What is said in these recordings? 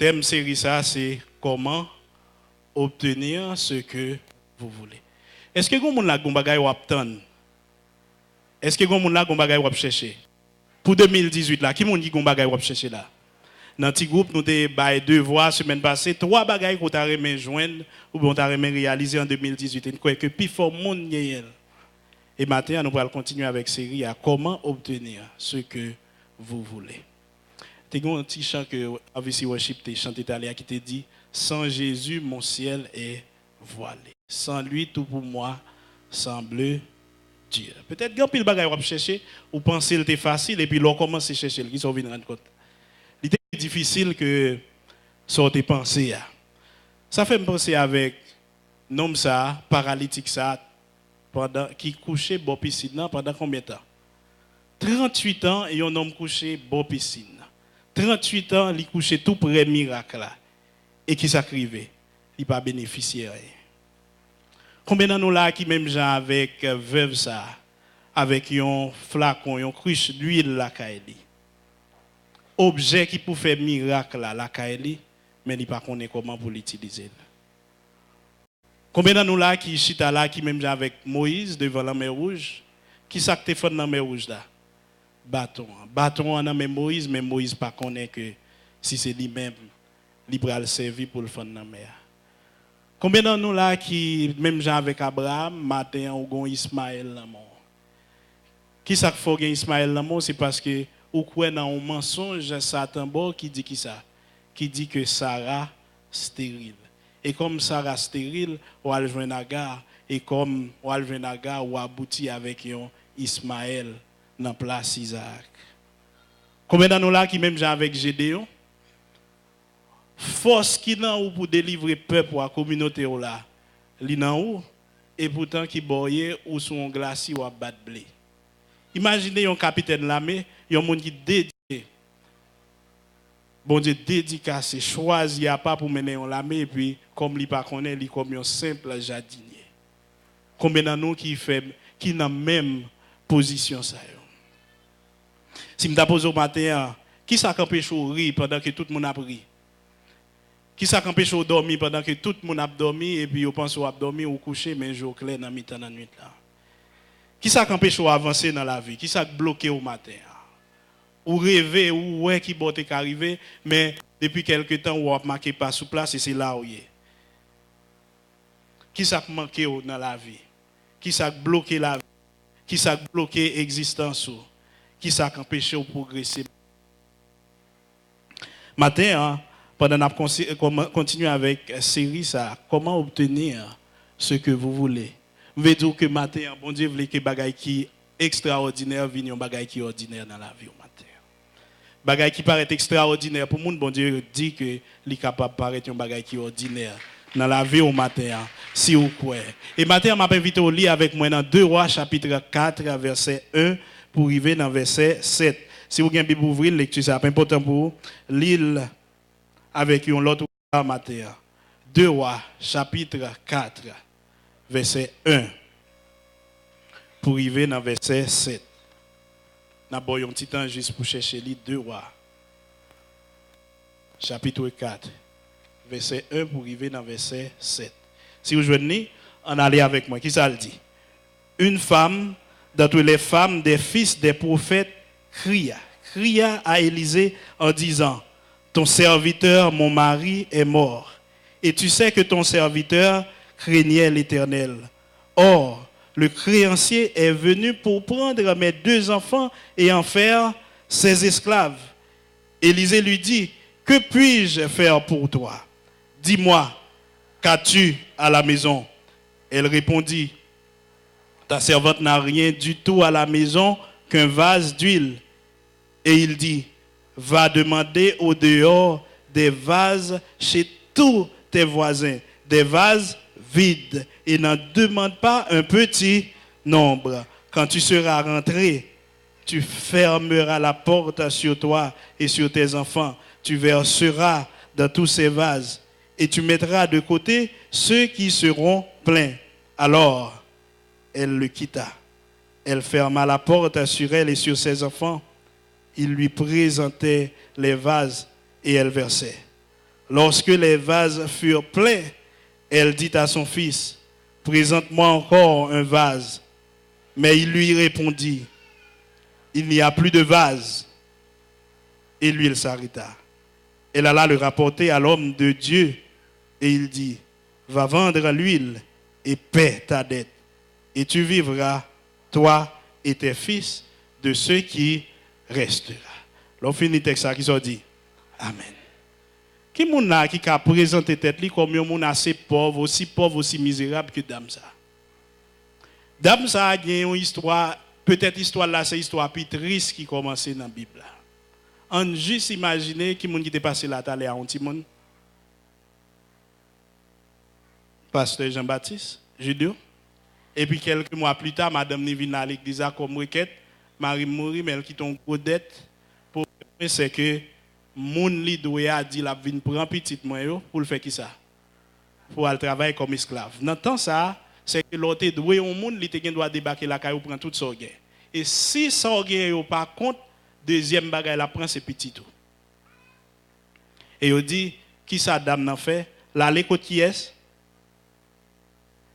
thème série ça, c'est comment obtenir ce que vous voulez. Est-ce que vous avez un bagage ou attendre? Est-ce que vous avez un bagage ou chercher? Pour 2018 là, qui m'a dit un bagage ou chercher là? Dans petit groupe, nous avons deux voix semaine passée, trois bagages qu'on t'a remis joindre ou qu'on t'a remis réaliser en 2018. Et crois que plus fort monde gagne. Et maintenant, nous allons continuer avec série à comment obtenir ce que vous voulez. Tu as un petit chant que AVC Worship t'a chanté italien qui te dit sans Jésus, mon ciel est voilé. Sans lui, tout pour moi semble dur. Peut-être que pile bagaille vous chercher ou penser que c'est facile et puis l'on commence à chercher qui sont venus rendre compte. C'est difficile que ça te penser. Ça fait me penser avec un homme ça paralytique ça pendant qui couchait dans piscine pendant combien de temps? 38 ans et un homme couché dans piscine. 38 ans, il couchait tout près miracle là et qui s'acrivait, il pas bénéficié. Combien d'années là qui même gens avec veuve ça avec un flacon, un cruche d'huile la kaeli. Objet qui peut faire miracle la kaeli, mais il pas connaît comment pour l'utiliser. Combien d'années là qui chita là qui même avec Moïse devant la mer rouge, qui s'acte fait dans la mer rouge là? Bâton dans la mer Moïse, mais Moïse pas connaît que si c'est lui-même il va le servir pour le faire dans la mer. Combien d'années là qui même gens avec Abraham, matin ou gon Ismaël là mort. Qui ça faut gagner Ismaël là mort, c'est parce que ou quoi dans un mensonge Satan qui dit qui ça? Qui dit que Sarah stérile. Et comme Sarah stérile, on va joindre Agar et comme on va joindre Agar ou abouti avec un Ismaël dans place Isaac. Combien d'années là qui même gens avec Gédéon? Force qui n'a ou pour délivrer peuple ou la communauté ou là, li nan ou et pourtant qui boye ou sur un glacier ou à battre blé. Imaginez un capitaine l'armée, un monde qui dédié. Bon Dieu dédicacé, choisi à pas pour mener l'armée et puis comme li pas connaît, li comme un simple jardinier. Combien d'années qui n'a même position ça yo. Si me pose au matin, qui ça empêche de rire pendant que tout le monde a pris? Qui ça empêche de dormir pendant que tout le monde a dormi et puis on pense à dormir ou coucher mais jour clair dans mi-temps dans nuit là. Qui ça empêche d'avancer dans la vie? Qui ça bloqué au matin? Ou rêver ou ouais qui botte arriver mais depuis quelque temps ou a marqué pas sous place et c'est là où il est. Qui ça manqué dans la vie? Qui ça bloqué la vie? Qui ça bloqué existence ou? Qui ça empêche de progresser? Matin pendant qu'on continue avec la série ça, comment obtenir ce que vous voulez. Vous voulez dire que matin, bon Dieu voulait que bagaille qui extraordinaire vienne un bagaille qui ordinaire dans la vie au matin. Bagaille qui paraît extraordinaire pour monde, bon Dieu dit que il est capable de paraître un bagaille qui ordinaire dans la vie au matin, si vous croyez. Et matin, m'a invité au lit avec moi dans 2 Rois chapitre 4 verset 1 pour arriver dans verset 7. Si vous avez une Bible ouvrir, lecture c'est important pour vous. Lire avec un autre matin. 2 Rois, chapitre 4, verset 1. Pour arriver dans verset 7. Nous avons un petit temps juste pour chercher les 2 Rois. Chapitre 4, verset 1 pour arriver dans verset 7. Si vous venez, on allez avec moi. Qui ça le dit? Une femme, d'entre les femmes des fils des prophètes, cria à Élisée en disant: ton serviteur, mon mari, est mort. Et tu sais que ton serviteur craignait l'Éternel. Or, le créancier est venu pour prendre mes 2 enfants et en faire ses esclaves. Élisée lui dit: que puis-je faire pour toi? Dis-moi, qu'as-tu à la maison? Elle répondit: ta servante n'a rien du tout à la maison qu'un vase d'huile. Et il dit: va demander au dehors des vases chez tous tes voisins, des vases vides, et n'en demande pas un petit nombre. Quand tu seras rentré, tu fermeras la porte sur toi et sur tes enfants. Tu verseras dans tous ces vases et tu mettras de côté ceux qui seront pleins. Alors, elle le quitta. Elle ferma la porte sur elle et sur ses enfants. Il lui présentait les vases et elle versait. Lorsque les vases furent pleins, elle dit à son fils, présente-moi encore un vase. Mais il lui répondit, il n'y a plus de vase. Et l'huile s'arrêta. Elle alla le rapporter à l'homme de Dieu et il dit, va vendre l'huile et paie ta dette. Et tu vivras, toi et tes fils, de ce qui restera. L'on finit le texte qui se dit, Amen. Qui est-ce qui a présenté tête comme un monde assez pauvre, aussi misérable que Dame ça? Dame ça a une histoire, peut-être histoire là, c'est une histoire plus triste qui commence dans la Bible. On juste imaginer qui monde qui était passé là, t'allais à un petit monde. Pasteur Jean-Baptiste, Judo. Et puis quelques mois plus tard, Madame Nivina à l'église comme requête, Marie mourit, mais elle quitte une grosse dette. Pour c'est que moun li doit a dit la vinn prend petit moyen pour le faire qui ça? Pour aller travailler comme esclave. Dans temps ça, c'est que l'autre doué un monde li te doit débarquer la caille prend tout ça gain. Et si ça gain par contre, deuxième bagaille la prend c'est petit tout. Et il dit qui ça dame n'a fait? L'aller côté qui est?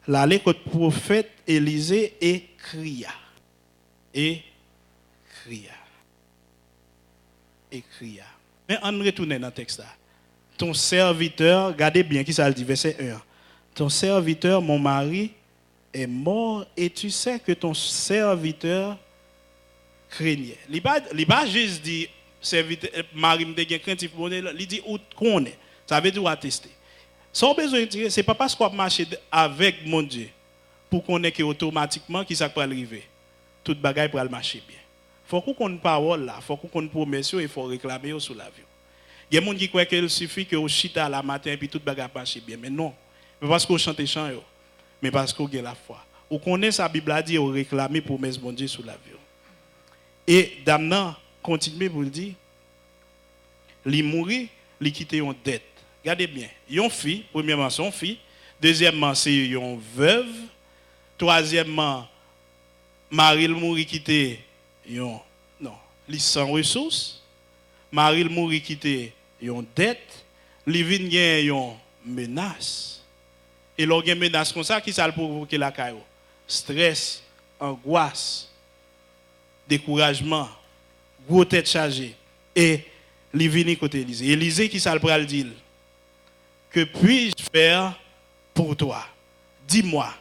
L'aller côté prophète Élisée et cria. Et cria. Et cria. Mais on retourne dans le texte là. Ton serviteur, regardez bien qui ça le dit, verset 1. Ton serviteur, mon mari, est mort et tu sais que ton serviteur craignait. Il pas juste dit, serviteur, mari me dégaine craintif, il dit où qu'on est. Ça veut dire attester. Sans besoin de dire, ce n'est pas parce qu'on marche avec mon Dieu pour qu'on ait automatiquement qui ça peut arriver. Toute bagaille pour marcher bien. Il faut qu'on ait une parole là, il faut qu'on ait une promesse et il faut réclamer sur l'avion. Il y a des gens qui croient qu'il suffit que vous chita à la matin et puis toute bagaille marche bien. Mais non. Mais parce qu'on chante chant, mais parce qu'on a la foi. Ou connaît sa Bible a dit, on réclame promesse mon Dieu sur l'avion. Et Damnan continue pour le dire, il mourit, il quitte une dette. Regardez bien, une fille, premièrement son fille, deuxièmement c'est une veuve, troisièmement Marie mourit quitte non, il sans ressources, Marie mourit quitte une dette, il vient une menace. Et lorsqu'il y a une menace comme ça, qui ça provoque la caillou? Stress, angoisse, découragement, gros tête chargée. Et il vient côté Élisée. Élisée qui ça le dit? Que puis-je faire pour toi? Dis-moi,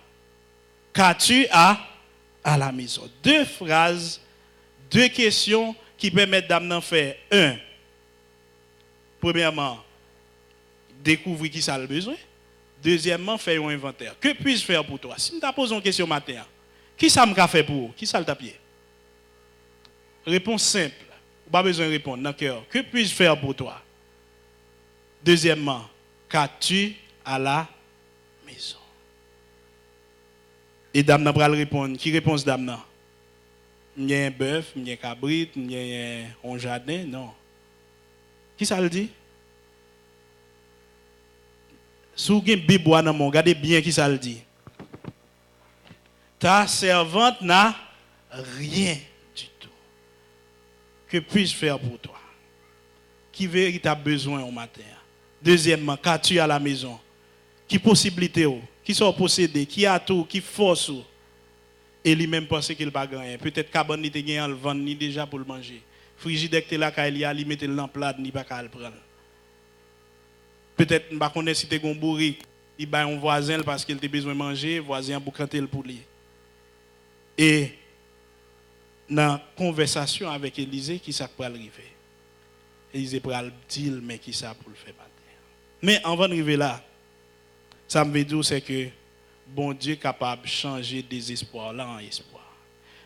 qu'as-tu à la maison? Deux phrases, deux questions qui permettent d'amener faire. Un, premièrement, découvrir qui ça a le besoin. Deuxièmement, faire un inventaire. Que puis-je faire pour toi? Si je te pose une question matin, qui ça m'a fait pour? Qui ça le tapé? Réponse simple. Pas besoin de répondre dans le cœur. Que puis-je faire pour toi? Deuxièmement, qu'as-tu à la maison? Et Damna va répondre. Qui réponse Damna? Il y a un bœuf, il y a un cabrit, il y a un jardin. Non. Qui ça le dit? Si vous avez une Bible, regardez bien qui ça le dit. Ta servante n'a rien du tout. Que puis-je faire pour toi? Qui véritable besoin au matin? Deuxièmement, qu'as-tu à la maison? Qui possibilité? Qui sont possédés? Qui a tout? Qui force? Et lui-même pense qu'il n'a pas gagné. Peut-être qu'il n'y a gagné le vendre ni déjà pour le manger. Frigidaire que là, il y a, il met le plat, ni pas qu'à le prendre. Peut-être qu'il ne si tu es un bourri, il va un voisin parce qu'il a besoin de manger, voisin pour canter le poulet. Et dans la conversation avec Élisée, qui ça peut arriver? Élisée peut le dire, mais qui ça pour le faire matin? Mais avant d'arriver là, ça me veut dire c'est que bon Dieu est capable de changer désespoir là en espoir.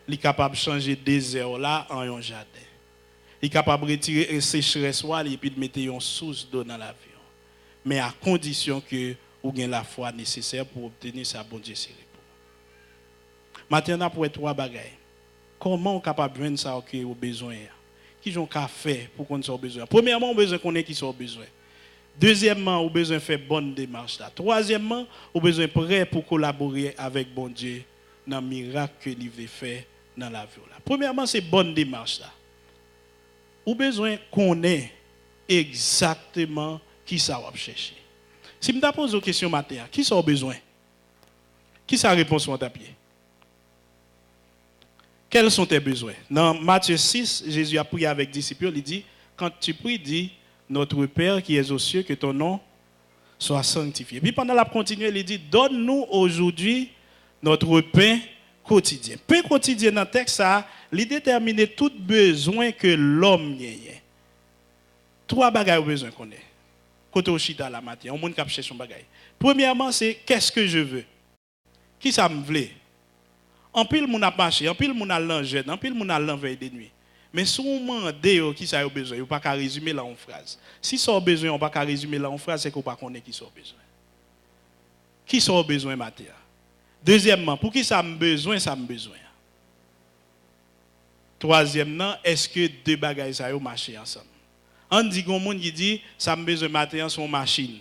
Il est capable de changer désert là en un jardin. Il est capable de retirer une sécheresse et puis de mettre une source d'eau dans l'avion. Mais à condition que vous ayez la foi nécessaire pour obtenir ça, bon Dieu, c'est pour. Maintenant, pour trois bagailles. Comment on est capable de vendre ça au besoin? Qui ont qu'à faire pour qu'on ait besoin? Premièrement, on a besoin qu'on ait qui sont besoin. Deuxièmement, on a besoin de faire bonne démarche là. Troisièmement, on a besoin de prêt pour collaborer avec bon Dieu dans le miracle que il veut faire dans la vie là. Premièrement, c'est bonne démarche là. On a besoin qu'on ait exactement qui ça va chercher. Si je me pose une question matin, qui ça a besoin? Qui ça réponse sur ta pied? Quels sont tes besoins? Dans Matthieu 6, Jésus a prié avec les disciples, il dit, quand tu pries, dis, notre Père qui es aux cieux, que ton nom soit sanctifié. Puis pendant la continuer, il dit, donne-nous aujourd'hui notre pain quotidien. Pain quotidien dans le texte, ça, il détermine tout besoin que l'homme ait. Trois bagages au besoin qu'on ait. Côté au chita la matin, on monde qui cherche son bagage. Premièrement, c'est qu'est-ce que je veux? Qui ça me veut? En pile moun a marché, en pile moun a l'enjeu, en pile moun a l'enveille de nuit. Mais si on demande qui ça a besoin, on pas qu'à résumer là en phrase. Si ça a besoin, on pas qu'à résumer là en phrase, c'est qu'on pas connaît qui ça a besoin. Qui ça a besoin matin? Deuxièmement, pour qui ça a besoin, ça a besoin. Troisièmement, est-ce que deux bagages ça ont marché ensemble? On dit qu'on monde qui dit ça a besoin matin son machine.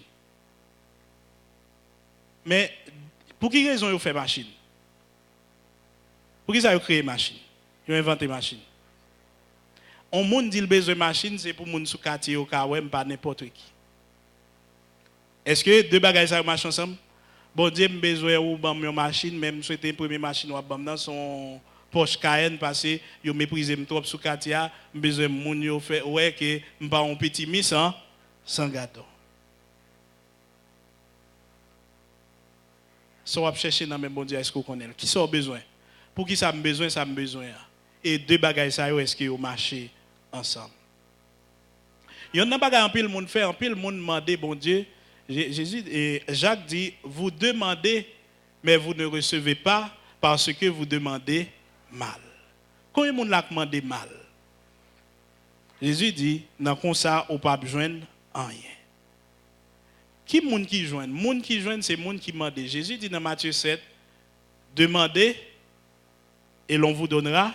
Mais pour quelle raison ils fait machine? Pour qui ça a créé machine? Ils ont inventé machine. On monde dit le besoin de machine, c'est pour moun sous quartier au cas où pas n'importe qui. Est-ce que deux bagages ça marchent ensemble? Bon Dieu, me besoin ou une machine, même souhaiter une première machine ou dans son Porsche Cayenne parce que yo méprisé trop sous quartier, me besoin moun yo fait ouais que me pas un petit miss sans gâteau. So va chercher dans même bon Dieu est-ce qu'on connaît qui ça besoin? Pour qui ça me besoin, ça me besoin. Et deux bagages ça est-ce que au marché ensemble. Il y en a pas en pile monde fait, en pile monde demander bon Dieu. Jésus et Jacques dit vous demandez mais vous ne recevez pas parce que vous demandez mal. Combien de monde l'a demandé mal? Jésus dit dans comme ça on pas joindre rien. Qui monde qui joindre? Monde qui joindre c'est monde qui demande. Jésus dit dans Matthieu 7 demandez et l'on vous donnera,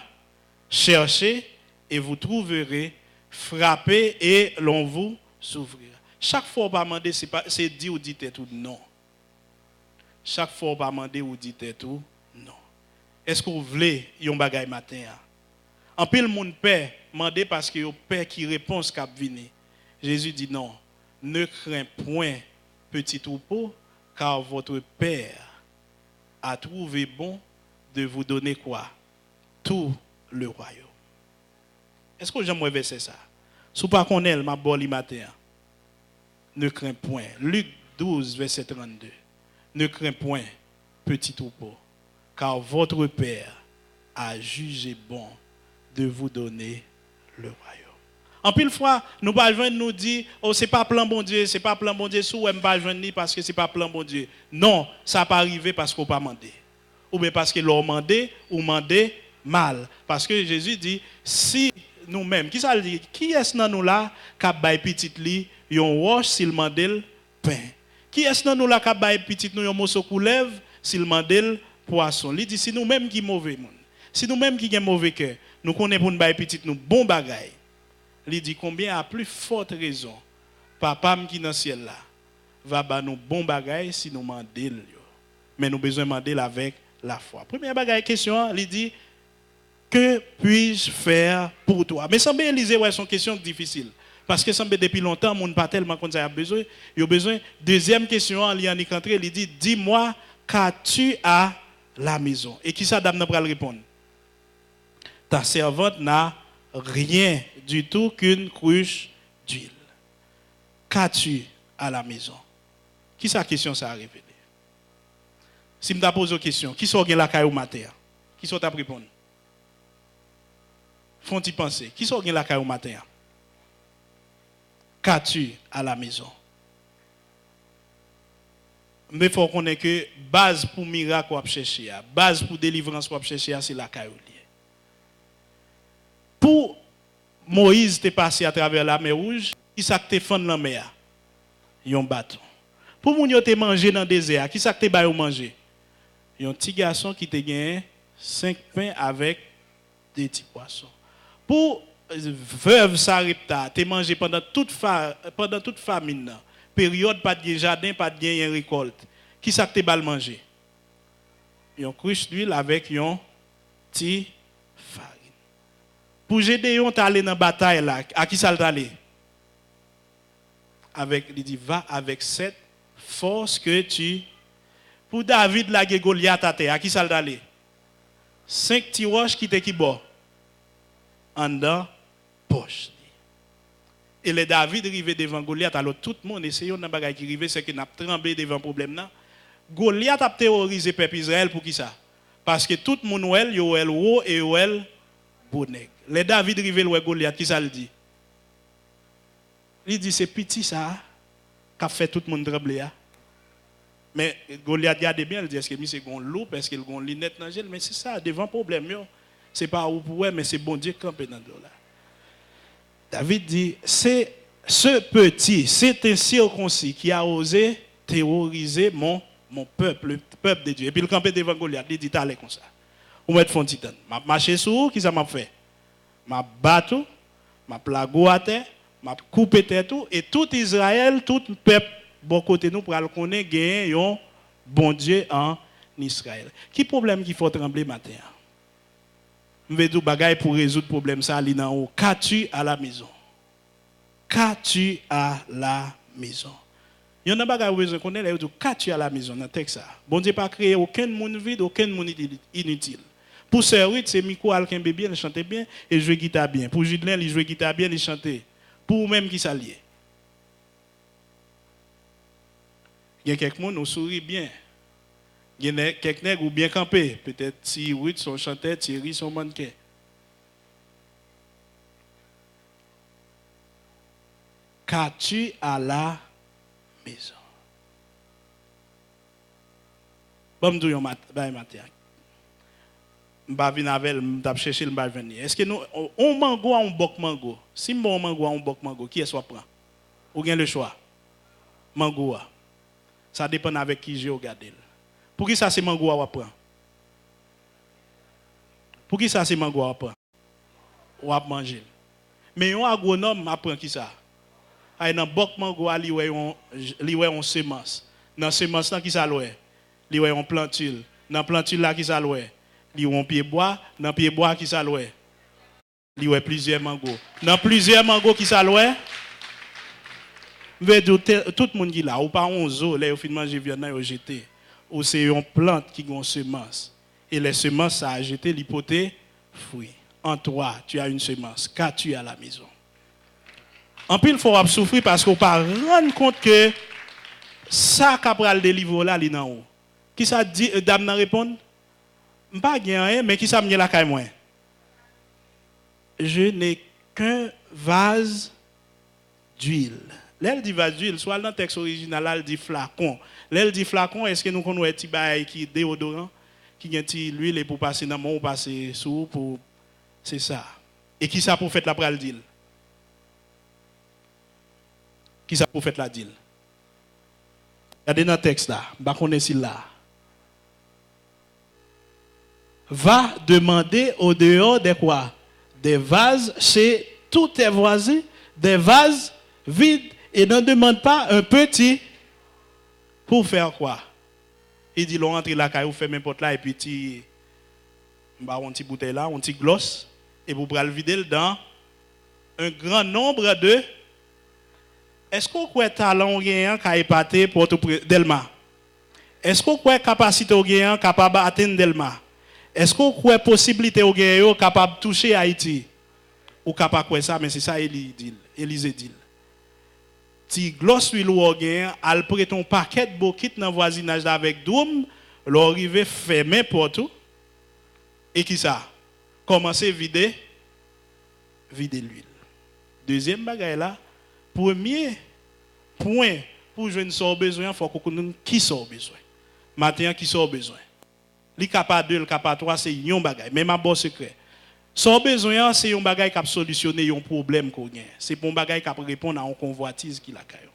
cherchez et vous trouverez, frappez et l'on vous s'ouvrira. Chaque fois, on va demander, c'est dit ou dit tout non. Chaque fois, on va demander ou dit tout non. Est-ce que vous voulez yon bagay matin? En pile, mon père demande parce que yon père qui répond ce qu'a venu. Jésus dit non. Ne crains point, petit troupeau, car votre père a trouvé bon de vous donner quoi? Tout le royaume. Est-ce que j'aime verser ça? Si pas qu'on est, ma boli matin. Ne crains point. Luc 12, verset 32. Ne crains point, petit troupeau, car votre Père a jugé bon de vous donner le royaume. En pile fois, nous pas joindre nous dit oh c'est pas plan bon Dieu, c'est pas plan bon Dieu, sous on pas joindre parce que c'est pas plan bon Dieu. Non, ça pas arrivé parce qu'on pas demandé. Ou bien parce que l'on demandé ou demandé mal. Parce que Jésus dit, si nous-mêmes, qui ça dit, qui est-ce dans nous là qui a bail petit li, yon roche s'il mandel pain. Qui est-ce dans nous là qui a bail petit nous yon morceau couleuvre s'il mandel poisson. Il dit si nous-mêmes qui mauvais monde. Si nous-mêmes qui avons mauvais cœur, nous connaissons pour nous bail petit nous bon bagaille. Il dit combien à plus forte raison papa qui dans ciel là va ba nous bon bagaille si nous mandel yo. Mais nous besoin mandel avec la foi. Première bagaille question, il dit que puis-je faire pour toi? Mais semble Élisée ouais son question difficile parce que semble depuis longtemps monde pas tellement qu'on a besoin, il a besoin deuxième question il y en entré, il dit dis-moi qu'as-tu à la maison? Et qui ça dame n'a pas répondre? Ta servante n'a rien du tout qu'une cruche d'huile. Qu'as-tu à la maison? Qui sa question ça a révélé? Si je me pose une question, qui sont la caille au matin? Qui sont à répondre? Font-ils penser? Qui sont la caille au matin? Qu'as-tu à la maison? Mais il faut qu'on ait que base pour miracle qu'on chercher, base pour délivrance qu'on chercher, c'est la caille. Pour Moïse te passé à travers la mer Rouge, qui ça te fait dans la mer? Un bâton. Pour moun yo te manger dans le désert, qui ça te ba manger? Un petit garçon qui te gagne 5 pains avec des petits poissons. Pour veuve Sarepta, te manger pendant toute famine, période pas de jardin, pas de récolte. Qui ça te ba manger? Un cruche d'huile avec un petit farine. Pour Gédéon t'aller dans bataille là, à qui ça t'aller? il dit, va avec cette force que tu... Pour David, la Goliath à terre, à qui ça d'aller? 5 petits roches qui étaient qui bord? En dedans, poche. Et les David arrivé devant Goliath, alors tout le monde essaye de bagage qui arrive, c'est qu'il n'a tremblé devant le problème là. Goliath a terrorisé le peuple Israël pour qui ça? Parce que tout le monde ouel, yo el haut et yo el bonnet. Les David arrivé le Goliath, qui ça le dit? Il dit c'est petit ça qui a fait tout le monde trembler. Mais Goliath regarde bien, il dit est-ce que c'est un loup, est-ce qu'il a une lunette dans le gel, mais c'est ça, devant le problème. Ce n'est pas où pour mais c'est bon Dieu qui campe dans le là. David dit, c'est ce petit, c'est un circoncis qui a osé terroriser mon peuple, le peuple de Dieu. Et puis il campait devant Goliath, il dit, t'allez comme ça. Ou mettre fond titan. Je marche sur vous, qui ça m'a fait? Je battu, je plago à terre, je coupé tête tout, et tout Israël, tout le peuple, bon côté nous, pour le connaître, gagner un bon Dieu en Israël. Qui problème qu'il faut trembler matin? Je vais dire bagaille pour résoudre le problème ça ali nan haut. Qu'as-tu à la maison? Qu'as-tu à la maison? Il y en a bagaille besoin qu'on ait dit qu'as-tu à la maison dans texte ça. Bon Dieu pas créé aucun monde vide, aucun monde inutile. Pour Sœur c'est Miko Alkin bébé, il chantait bien et jouait guitare bien. Pour Judelin, il jouait guitare bien, il chantait. Pour même qui s'alliait. Il y a quelques monde qui sourit bien. Il y a quelques ou bien campé. Peut-être si Ruth son chanteur, Thierry son mannequin. Qu'as-tu à la maison? Bon, je vais matin. Je vais venir avec elle, je vais chercher, je vais venir. Est-ce que nous, on mango ou on boc mango? Si on mango ou on boc mango, qui est-ce qu'on prend? Ou bien le choix? Mango. Ça dépend avec qui j'ai regardé. Pour qui ça c'est mango à prendre? Pour qui ça c'est mango à prendre? Ou à manger. Mais un agronome apprend qui ça? Ay nan bok mango li wè on semence. Dans semence là qui ça loué? Li wè on plantule. Dans plantule là qui ça loué? Li wè on pied bois, dans pied bois qui ça loué? Li wè plusieurs mango. Dans plusieurs mango qui ça loué? Veut dire tout le monde qui là ou pas on zo, là au fin manger viande yo jeté. Ou c'est une plante qui a une semence. Et les semences, ça a jeté l'hypothèse fruit. En toi, tu as une semence. Qu'as-tu à la maison? En plus, il faut souffrir parce qu'on ne peut pas rendre compte que ça qu'a le délivrer là, il est en haut. Qui ça dit, dame n'a répondu? Je ne pas rien, mais qui ça me dit la caille moi? Je n'ai qu'un vase d'huile. Là, elle dit vase d'huile, soit dans le texte original, là, elle dit flacon. Là, elle dit flacon, est-ce que nous connaissons un petit bail qui est déodorant, qui a un petit huile pour passer dans le monde, passer sous, pour... C'est ça. Et qui ça pour faire la pral d'huile? Qui ça pour faire la d'huile? Regardez dans le texte là, je ne connais pas là. Va demander au dehors de quoi? Des vases chez tous tes voisins, des vases vides, et ne demande pas un petit pour faire quoi? Il dit, l'on entre la caille, fait n'importe là, et puis tu bah, on petit bouteille là, on petit gloss, et vous prenez le vider dans un grand nombre de. Est-ce qu'on croit talent gagnant qui a épaté pour Delma? Est-ce qu'on croit capacité gagnant capable d'atteindre Delma? Est-ce qu'on croit possibilité gagnant capable de toucher Haïti? Ou capable de ça, mais c'est ça Élisée dit. Si gloss huile ou gagnant, al prête ton paquet de bokit dans le voisinage avec Doum, l'arrivé fermé pour tout. Et qui ça? Commencer à vider l'huile. Deuxième bagaille là, premier point pour jouer une besoin, il faut qu'on connaisse qui sort besoin. Matin qui sort besoin. Li capable 2, le capable 3, c'est un bagaille. Même un bon secret. Sort besoin, c'est un bagaille qui a solutionné un problème qu'on a. C'est pour un bagaille qui a répondre à une convoitise qui l'a caillou.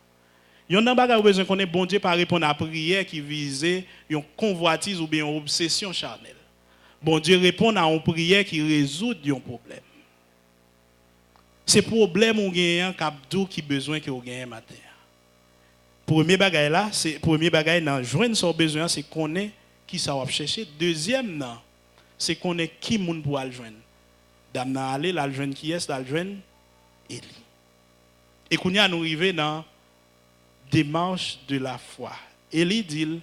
Il y a un bagaille besoin qu'on ait bon Dieu pour répondre à la prière qui visait une convoitise ou bien une obsession charnelle. Bon Dieu répond à une prière qui résout un problème. C'est problème ou gagnant capdou qui besoin que vous gagnez matin. Premier bagaille là, c'est premier bagaille dans joindre son besoin, c'est connaître qui ça va chercher. Deuxième non, c'est connaître qui moun pour le joindre. Dame n'a aller la joindre qui est, la joindre Élie. Et qu'on y a nous arrivé dans démarche de la foi. Et il dit,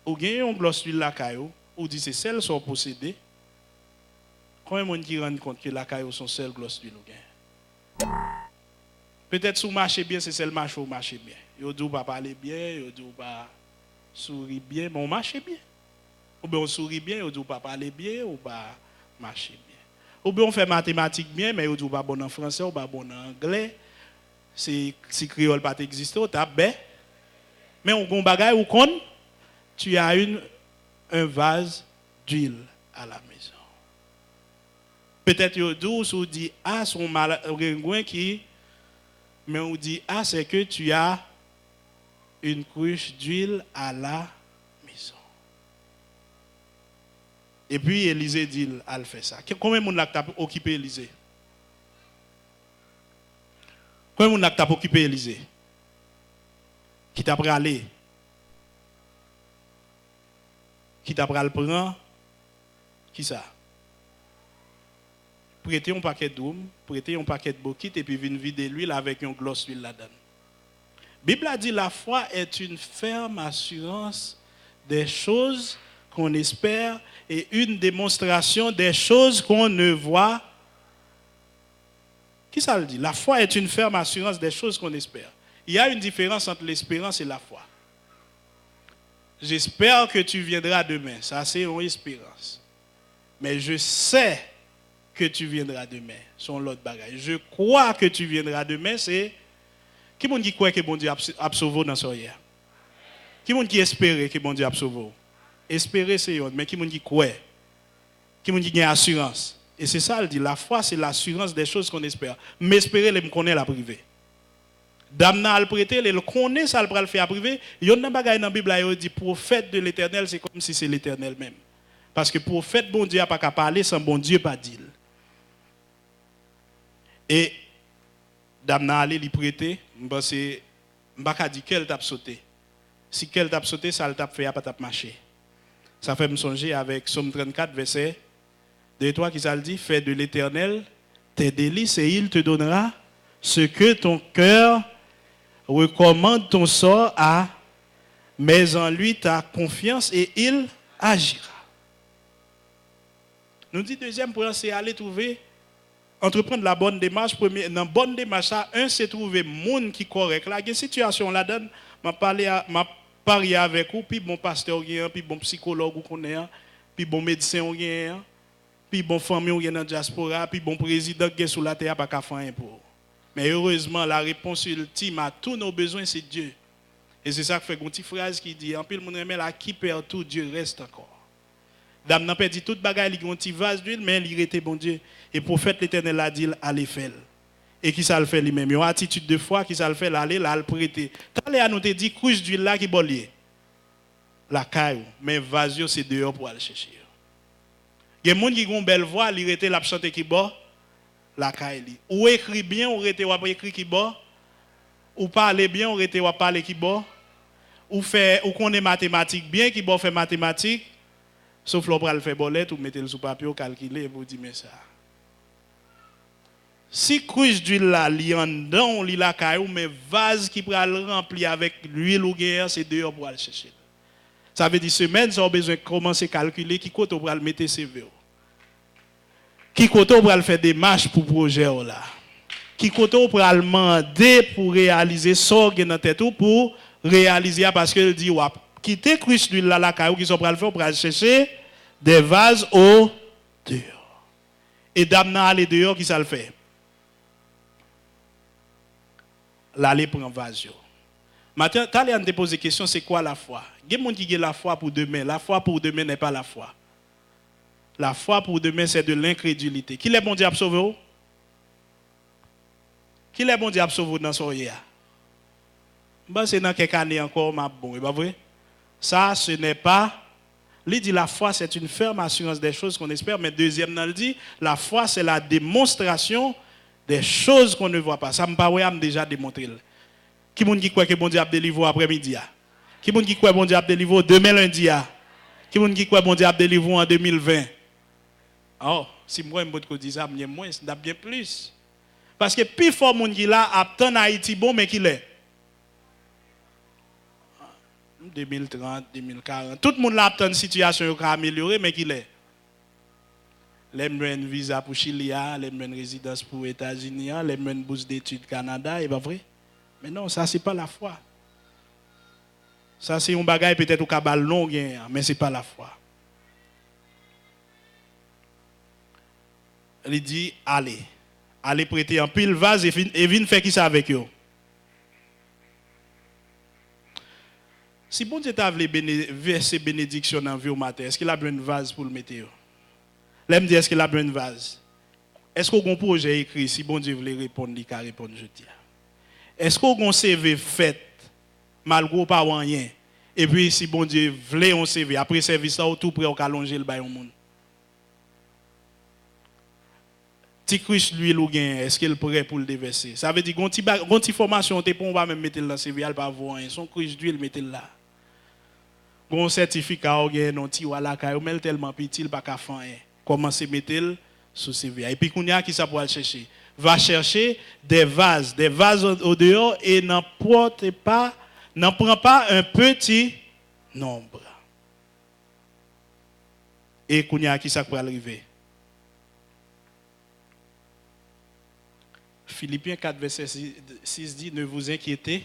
ou gagne un gloss d'huile la caillou, ou dit c'est celle sont possédées. Combien de monde qui rend compte que la caillou sont celles gloss d'huile ou gagne? Peut-être si vous marchez bien, c'est celle marche ou marchez bien. Vous dites pas parler bien, vous dites pas sourire bien, mais on marche bien. Ou bien on sourit bien, vous dites pas parler bien, ou pas marcher bien. Ou bien on fait mathématiques bien, mais vous dites pas bon en français, ou pas bon en anglais. Si créole pas existe, tu as bien. Mais on gon bagay ou kon, tu as un vase d'huile à la maison. Peut-être vous dit ah son malingouin qui, mais on dit ah c'est que tu as une couche d'huile à la maison. Et puis Élisée dit elle fait ça. Combien de monde là t'a occupé Élisée? Combien de monde là t'a occupé Élisée? Qui t'a pris aller? Qui t'a pris le prendre? Qui ça? Prêter un paquet d'eau, prêter un paquet de bokit et puis venir vider l'huile avec un gloss d'huile là-dedans. La Bible a dit la foi est une ferme assurance des choses qu'on espère et une démonstration des choses qu'on ne voit. Qui ça le dit? La foi est une ferme assurance des choses qu'on espère. Il y a une différence entre l'espérance et la foi. J'espère que tu viendras demain. Ça, c'est une espérance. Mais je sais que tu viendras demain. C'est l'autre bagaille. Je crois que tu viendras demain. C'est qui monde qui croit que bon Dieu a sauvé dans ce hier? Qui monde qui espère que bon Dieu a sauvé? Espérer, c'est autre. Mais qui monde qui croit? Qui monde qui a assurance? Et c'est ça, il dit. La foi, c'est l'assurance des choses qu'on espère. Mais espérer, les me connaît la privée. Damna al prêter, le connaît ça le faire privé. Il y a une bagaille dans la Bible il dit prophète de l'Éternel, c'est comme si c'est l'Éternel même. Parce que prophète bon Dieu n'a pas qu'à parler sans bon Dieu pas dire. Et Damna aller lui prêter, c'est m'pa dit qu'elle t'a sauté. Si qu'elle t'a sauté, ça le t'a fait pas t'a marcher. Ça fait me songer avec Somme 34 verset 2 et 3 qui ça le dit, fais de l'Éternel tes délices et il te donnera ce que ton cœur recommande ton sort à, mets en lui ta confiance et il agira. Nous dit deuxième point, c'est aller trouver, entreprendre la bonne démarche. Premier, dans la bonne démarche, ça, un, c'est trouver monde qui est correct. Là, il y a une situation là-dedans, m'a parlé avec vous, puis bon pasteur, puis bon psychologue, puis bon médecin, puis bon famille dans la diaspora, puis bon président qui est sur la terre, pas qu'à faire un pour. Mais heureusement, la réponse ultime à tous nos besoins, c'est Dieu. Et c'est ça que fait une petite phrase qui dit, en pile, mon aimé, là, qui perd tout, Dieu reste encore. Dame n'a pas dit toute bagaille, il y a un petit vase d'huile, mais il était bon Dieu. Et prophète l'Éternel a dit, allez faire. Et qui ça le fait lui-même? Il y a une attitude de foi, qui ça le fait, aller, là, le prêter. Quand les nous te dit, couche d'huile là qui bollier. La caille, mais vase, c'est dehors pour aller chercher. Il y a des gens qui ont une belle voix, ils étaient la chanter qui boit. La caille. Ou écrit bien, ou était ou écrit qui bas, ou parler bien, ou était ou parler qui bas, ou fait ou connaît mathématiques bien, qui bas fait mathématiques, sauf l'on le fait bolette ou mettez le sous papier ou calculer et vous dire mais ça. Si couche d'huile là, li en dedans, li la caille, mais vase qui pral rempli avec l'huile ou guerre, c'est dehors pour aller chercher. Ça veut dire semaine, ça a besoin de commencer à calculer qui côté pour le mettre CV. Qui côté pour faire des marches pour projet là. Qui côté pour demander pour réaliser ça dans tête ou pour réaliser parce que il dit ouais, quitter Christ lui là la caillou qui sont pour le faire pour aller chercher des vases au dehors. Et d'amna aller dehors qui ça le fait. L'aller prendre vase. Maintenant, tu as posé question, c'est quoi la foi? Il y a des gens qui ont la foi pour demain. La foi pour demain n'est pas la foi. La foi pour demain, c'est de l'incrédulité. Qui est bon Dieu à sauver? Qui est bon Dieu à sauver dans son hier? C'est dans quelques années encore, ma bon, pas vrai? Ça, ce n'est pas. Il dit la foi, c'est une ferme assurance des choses qu'on espère. Mais deuxième, il dit la foi, c'est la démonstration des choses qu'on ne voit pas. Ça me paraît déjà démontré. Qui monde qui croit que bon Dieu a délivré après-midi? Qui monde qui croit que bon Dieu a délivré demain lundi? Qui monde qui croit que bon Dieu a délivré en 2020? Oh, si moi je dis ça, bien moins, c'est bien plus. Parce que plus fort monde qui là, attend Haïti bon mais qui l'est. 2030, 2040. Tout le monde a une situation qui a amélioré, mais qu'il est. Les une visa pour Chili, les une résidence pour les États-Unis, les une bourse d'études Canada, et pas vrai? Mais non, ça, c'est pas la foi. Ça, c'est un bagage peut-être au cabal long, mais ce n'est pas la foi. Il dit, allez prêter un pile vase et viens faire qui ça avec eux. Si bon Dieu t'a voulu verser bénédiction dans la vie au matin, est-ce qu'il a besoin de vase pour le mettre? Là, me dit, est-ce qu'il a besoin de vase? Est-ce qu'on a un projet écrit, si bon Dieu voulait répondre, il peut répondre, je dis. Est-ce qu'on a un CV fait, malgré pas rien? Et puis, si bon Dieu voulait un CV, après service, ça, tout prêt, on a allongé le bail au monde. Ti Christ l'huile ou gain, est-ce qu'il est prêt pour le déverser? Ça veut dire qu'on ti formation, on va même mettre dans le CV, il pas voir rien. Son Christ d'huile, mettez là. Gon certificat ou gain, non ti wala ka, mais tellement petit, il pas qu'à faire rien. Commencez mettre sur CV. Et puis, qu'on y a qui ça pour aller chercher? Va chercher des vases au dehors et n'en prend pas un petit nombre. Et qu'on y a qui ça pour arriver? Philippiens 4, verset 6 dit, ne vous inquiétez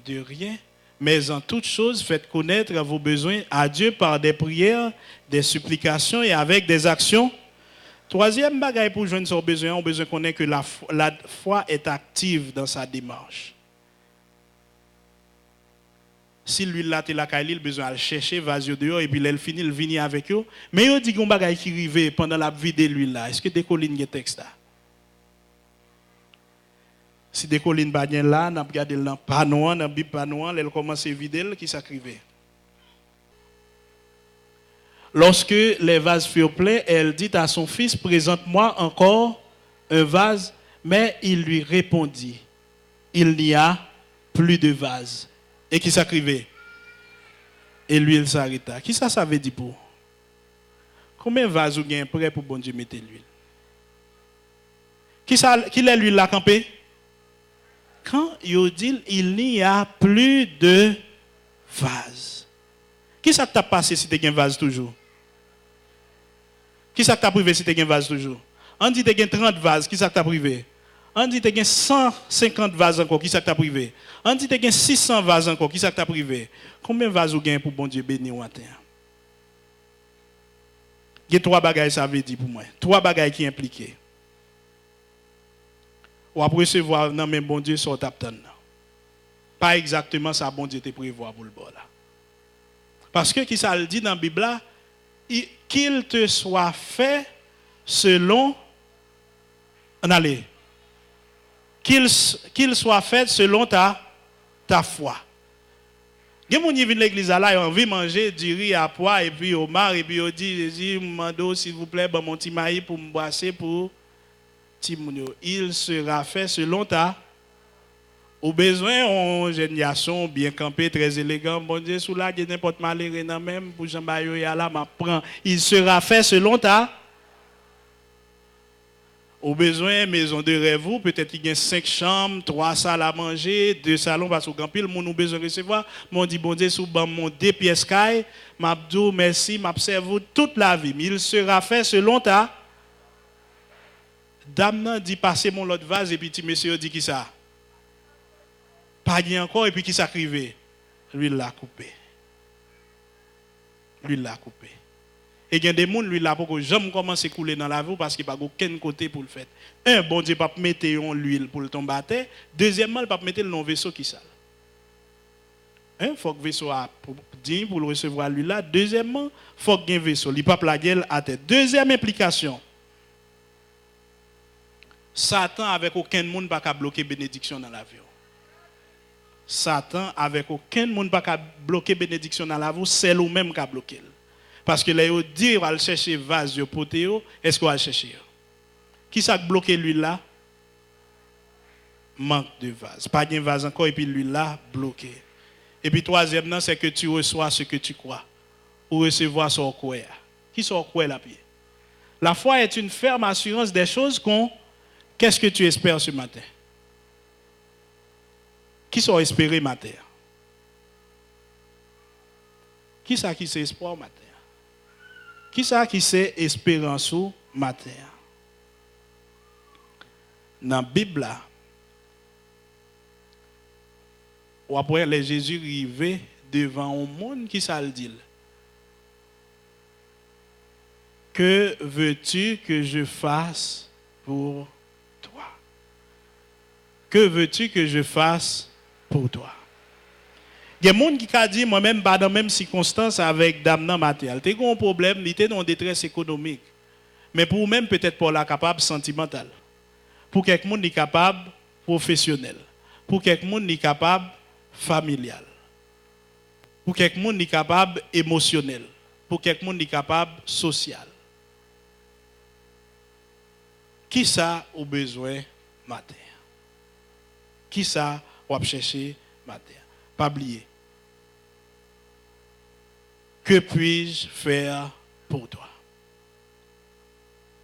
de rien, mais en toute chose, faites connaître vos besoins à Dieu par des prières, des supplications et avec des actions. Troisième bagaille pour joindre son besoin, on a besoin de connaître que la foi est active dans sa démarche. Si l'huile là, il a besoin de le chercher, vas-y dehors, et puis il finit, il vient avec eux. Mais il dit qu'on bagaille qui arrive pendant la vie de l'huile là. Est-ce que des collines qui texte là? Si des collines pas là, on a regardé le panneau, dans Bible panneau, elle commence à vider, qui s'acrivait. Lorsque les vases furent pleins, elle dit à son fils, présente-moi encore un vase, mais il lui répondit, il n'y a plus de vase. Et qui s'acrivait? Et lui, il s'arrêta. Qui ça veut dire pour? Combien de vases vous avez prêt pour bon Dieu mettre l'huile? Qui est l'huile là campé? Quand il dit il n'y a plus de vase. Qui ça t'a passé si tu as un vase toujours? Qui ça t'a privé si tu as un vase toujours? On dit que tu as 30 vases, qui ça t'a privé? On dit que tu as 150 vases encore, qui ça t'a privé? On dit que tu as 600 vases encore, qui ça t'a privé? Combien de vases vous avez pour bon Dieu bénir au matin? Il y a 3 bagages, ça veut dire pour moi. 3 bagages qui impliqués. Ou après recevoir dans même bon Dieu sur taptan. Pas exactement ça bon Dieu te prévoit pour le bord là. Parce que qui ça le dit dans la Bible là, qu'il te soit fait selon qu'il soit fait selon ta foi. Il y a des gens qui viennent à l'église là, ils ont envie de manger du riz à pois et puis au mar et puis ils disent mando s'il vous plaît mon petit maïs pour me boisser pour il sera fait selon ta. Au besoin, on génération bien campé, très élégant. Bon Dieu, sous là, il y a n'importe malheureux dans même pour Jean-Bayo et là, m'apprend. Il sera fait selon ta. Au besoin, maison de rêve, peut-être qu'il y a 5 chambres, 3 salles à manger, 2 salons, parce qu'en pile, mon besoin de recevoir. Mon dit, bon Dieu, sous mon 2 pièces caille, m'abdou, merci, m'observe toute la vie. Il sera fait selon ta. Dame dit passer mon lot de vase et puis petit monsieur dit qui ça? Pas bien encore et puis qui s'acrivait? Lui l'a coupé. Lui l'a coupé. Et il y a des gens lui là pour que jamais commence à couler dans la vie parce qu'il n'y a pas aucun côté pour le faire. Un bon Dieu pas mettre l'huile pour le tomber à terre. Deuxièmement, il pas mettre le vaisseau qui sale. Il faut que le vaisseau a dit pour le recevoir l'huile là. Deuxièmement, il faut qu'il y ait un vaisseau, il pas la gueule à terre. Deuxième implication. Satan avec aucun monde pas bloquer bénédiction dans la vie. Satan avec aucun monde pas bloquer bénédiction dans la vie, c'est lui-même qui a bloqué. Parce que là il dit va aller chercher vase pour potéo, est-ce qu'on va chercher? Qui ça bloqué lui là? Manque de vase. Pas de vase encore et puis lui là bloqué. Et puis troisièmement, c'est que tu reçois ce que tu crois ou recevoir son croix. Qui sont croix là pied? La foi est une ferme assurance des choses qu'on. Qu'est-ce que tu espères ce matin? Qui sont espérés matin? Qui ça qui c'est espoir matin? Qui ça qui c'est espérance ou matin? Dans la Bible là, ou après les Jésus arrivé devant un monde qui ça le dit. Que veux-tu que je fasse pour toi? Que veux-tu que je fasse pour toi? Il y a des gens qui ont dit, moi-même, pas dans la même circonstance avec Damnan Matériel. Tu as un problème, il était dans une détresse économique. Mais pour vous-même, peut-être pour la capable sentimentale. Pour quelqu'un qui est capable professionnel. Pour quelqu'un qui est capable familial. Pour quelqu'un qui est capable émotionnel. Pour quelqu'un qui est capable social. Qui ça a besoin matin? Qui ça va chercher matin? Pas oublier. Que puis-je faire pour toi?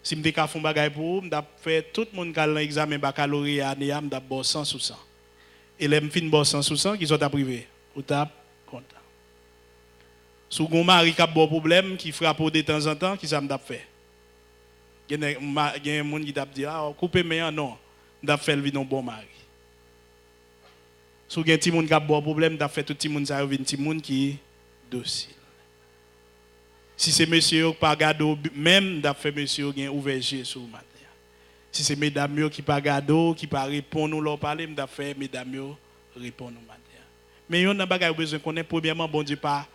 Si je fais un bagage pour vous, je fais tout le monde qui a l'examen baccalauréat, je vais 100 sur 100. Et les fin 100 sur 100 qui sont à privé. Ou tap content. Si vous avez un mari qui a un problème, qui frappe de temps en temps, qui ça m'a fait? Il y a un monde qui dit, coupez mes non, je fait le bon mari. Si vous avez un petit monde qui a un problème, je fait tout le monde un petit monde qui est docile. Si c'est monsieur qui pas gado, même d'après fait monsieur qui ouvert yeux sur matin. Si c'est mesdames qui pas gado, qui pas répondre nous leur parler, d'après fait mesdames répondre nous matin. Mais yon nan bagay besoin connaître premièrement bon Dieu pas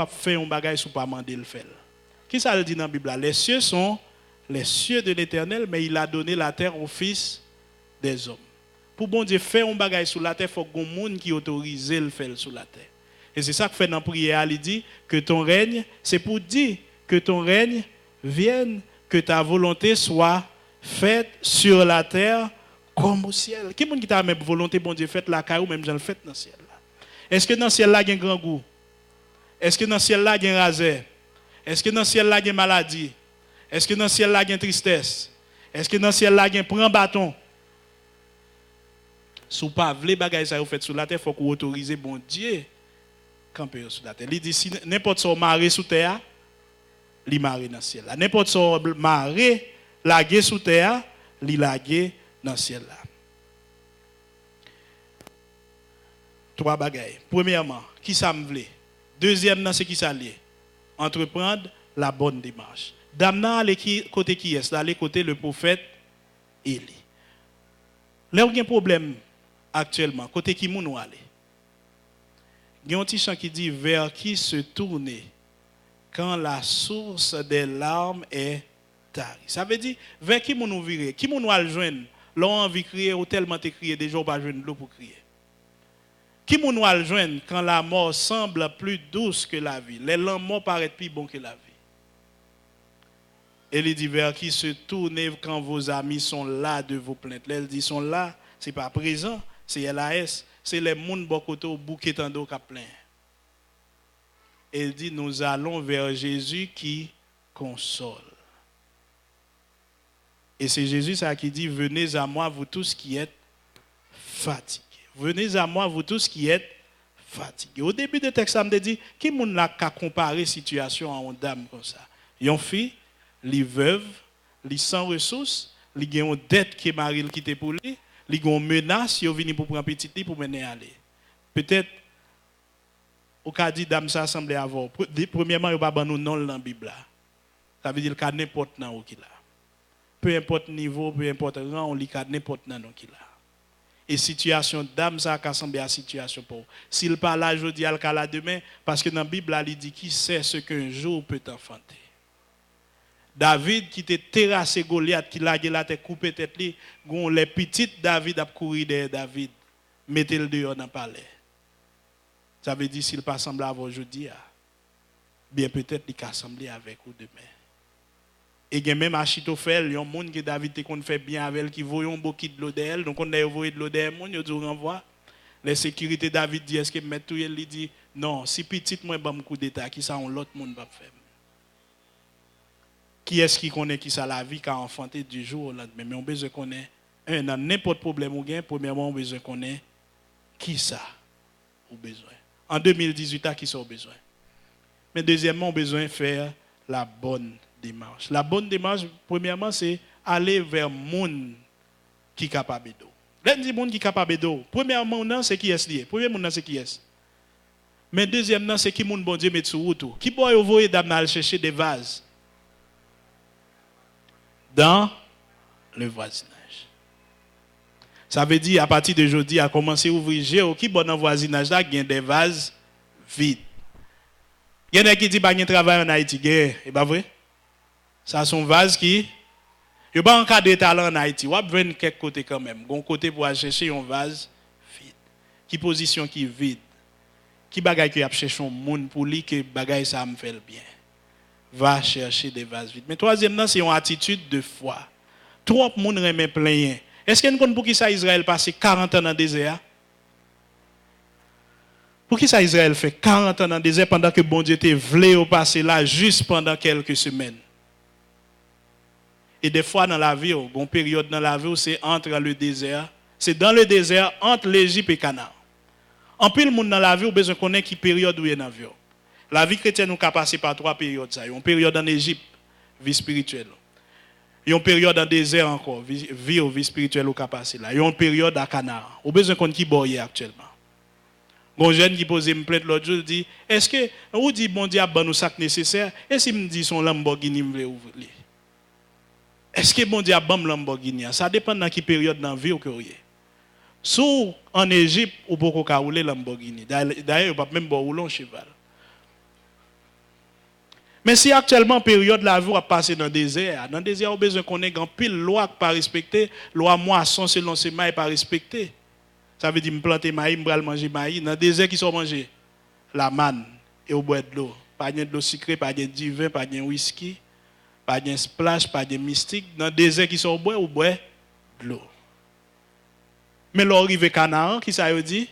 fait un bagay sous pas mandé le faire. Qui ça le dit dans la Bible? Les cieux sont les cieux de l'Éternel, mais il a donné la terre aux fils des hommes. Pour bon Dieu faire un bagay sur la terre, il faut que monde qui autorise le faire sur la terre. Et c'est ça que fait dans la prière, il dit que ton règne, c'est pour dire que ton règne vienne, que ta volonté soit faite sur la terre comme au ciel. Qui est-ce qui t'a même volonté, bon Dieu, faite la caille ou même j'en le fait dans le ciel là? Est-ce que dans le ciel là, il y a un grand goût? Est-ce que dans le ciel là, il y a un raser? Est-ce que dans le ciel là, il y a une maladie? Est-ce que dans le ciel là, il y a une tristesse? Est-ce que dans le ciel là, il y a un prend bâton? Si vous ne pouvez pas les bagages que vous faites sur la terre, il faut que vous autorisez bon Dieu camper sur la terre. Il dit si n'importe qui marée sous terre, il marée dans le ciel. N'importe qui marée lagué sous terre, il lagué dans le ciel là. Trois bagages. Premièrement, qui ça me veut? Deuxièmement, c'est qui ça lié? Entreprendre la bonne démarche. Damnan, côté qui est? Là, côté le prophète Élie. Là, il y a un problème actuellement. Côté qui moun aller? Il y a un petit chant qui dit vers qui se tourner quand la source des larmes est tarie. Ça veut dire vers qui moun nous virer? Qui moun nous al joindre? L'on envie de crier ou tellement te crier déjà ou pas joindre l'eau pour crier. Qui moun nous al joindre quand la mort semble plus douce que la vie? Les larmes morts paraissent plus bon que la vie. Et il dit vers qui se tourner quand vos amis sont là de vos plaintes. Là, il dit sont là, c'est pas présent, c'est LAS. C'est les moun bokoto au bouquet tando qui plein. Il dit nous allons vers Jésus qui console. Et c'est Jésus ça qui dit venez à moi vous tous qui êtes fatigués. Venez à moi vous tous qui êtes fatigués. Au début du texte ça me dit qui moun la ka comparer situation à une dame comme ça. Yon fille, li veuve, li sans ressources, li gen une dette que mari quitté pour lui. Li gon menace, yo vini pour prendre petit li pour mener aller. Peut-être au cas dit dame ça semble avoir. Premièrement, yo pas ban nous non dans la Bible là. Ça veut dire qu'à n'importe nan ou qui là. Peu importe niveau, peu importe rang, on li ka n'importe nan qui là. Et situation dame ça ka semble à situation pour. S'il pas là aujourd'hui, al ka là demain parce que dans la Bible là, il dit qui sait ce qu'un jour peut enfanter. David qui était terrassé Goliath, qui l'a coupé tête li, les petites David a couru derrière David, mettez le dehors dans le palais. Ça veut dire s'il pas semblé avoir aujourd'hui, bien peut-être il va sembler avec ou demain. Et il y a même Achitophel, il y a un monde que David te fait bien avec qui voyait un bouquet de l'eau d'elle, donc on a envoyé de l'eau d'elle, il dit renvoie. Les sécurités David dit est-ce que mettre tout il dit non, si petit moi ba coup d'état qui ça on l'autre monde va faire. Qui est-ce qui connaît qui ça la vie qu'a enfanté du jour au lendemain? Mais on besoin connaître n'importe problème ou gain, premièrement on besoin connaître qui ça ou besoin. en 2018 à qui sont besoin. Mais deuxièmement, on a besoin de faire la bonne démarche. La bonne démarche, premièrement, c'est aller vers le monde qui est capable d'eau. Là, on dit monde qui est capable d'eau. Premièrement, c'est qui est lié. Premièrement, c'est qui est. Mais deuxièmement, c'est qui monde bon Dieu met sur route. Qui peut envoyer d'amener chercher des vases dans le voisinage. Ça veut dire, à partir d'aujourd'hui, à commencer à ouvrir géo, qui bon dans le voisinage là, il y a des vases vides. Il y en a qui disent qu'il y a un travail en Haïti, et pas vrai? Ça sont vases qui. Il n'y a pas un cas de talent en Haïti. On va quelques côtés quand même. Un côté pour aller chercher un vase vide. Qui position qui vide. Qui bagaille qui a cherché un monde pour lui que bagaille ça me fait le bien. Va chercher des vases vides. Mais troisièmement, c'est une attitude de foi. Trop de monde remet plein. Est-ce qu'il y a une pour qui ça Israël passe 40 ans dans le désert? Pour qui ça Israël fait 40 ans dans le désert pendant que bon Dieu te voulait au passé là juste pendant quelques semaines? Et des fois dans la vie, une période dans la vie, c'est entre le désert, c'est dans le désert entre l'Égypte et Canaan. En plus, le monde dans la vie, on a besoin de connaître qui période où il y a dans la vie. La vie chrétienne, nous a passé par 3 périodes. Il y a une période en Égypte, vie spirituelle. Il y a une période en désert encore, vie spirituelle au passé là. Il y a une période à Canaan. On a besoin de connaître qui boye actuellement. Mon jeune qui posait me plainte l'autre jour dit, est-ce que on dit bon Dieu a bon nous sac nécessaire et si me dit son Lamborghini me veut ouvrir? Est-ce que bon Dieu a bon Lamborghini? Ça dépend dans quelle période dans la vie que vous êtes. Si en Égypte, vous pouvez pas rouler Lamborghini. D'ailleurs, vous ne pouvez même pas rouler un cheval. Mais si actuellement, période la vie a passé dans le désert, vous avez besoin qu'on ait une pile loi qui pas respectée, loi moisson selon ces mailles pas respectée. Ça veut dire me planter maïs, me manger maïs. Dans le désert, qui sont mangés? La manne et au bois de l'eau. Pas de l'eau sucrée, pas de vin, pas de whisky, pas de splash, pas de mystique. Dans le désert, qui sont au bois de l'eau. Mais l'arrivée à Canaan, qui ça veut dire?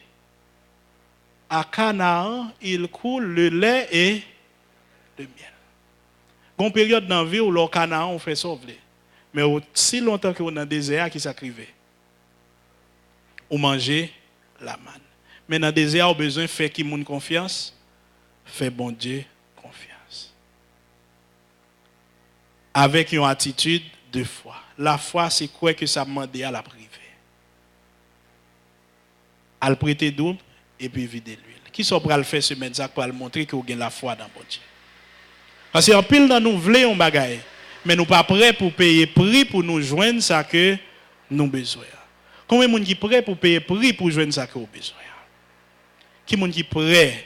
À Canaan, il coule le lait et le miel. Une période dans la vie où le Canaan, on fait sauver. Mais aussi longtemps que on est dans le désert, qui s'acrivait? Ou manger la manne. Mais dans le désert, on a besoin de faire qui moun confiance, faire bon Dieu confiance. Avec une attitude de foi. La foi, c'est quoi que ça demande à la priver. À le prêter double et puis vider l'huile. Qui sont prêts à le faire semaine ça pour le montrer que vous avez la foi dans bon Dieu. Parce qu'en pile dans nous voulons un bagage, mais nous pas prêts pour payer prix pour nous joindre ça que nous besoin. Combien de gens qui prêt pour payer prix pour joindre ça que vous besoin? Qui monde qui prêt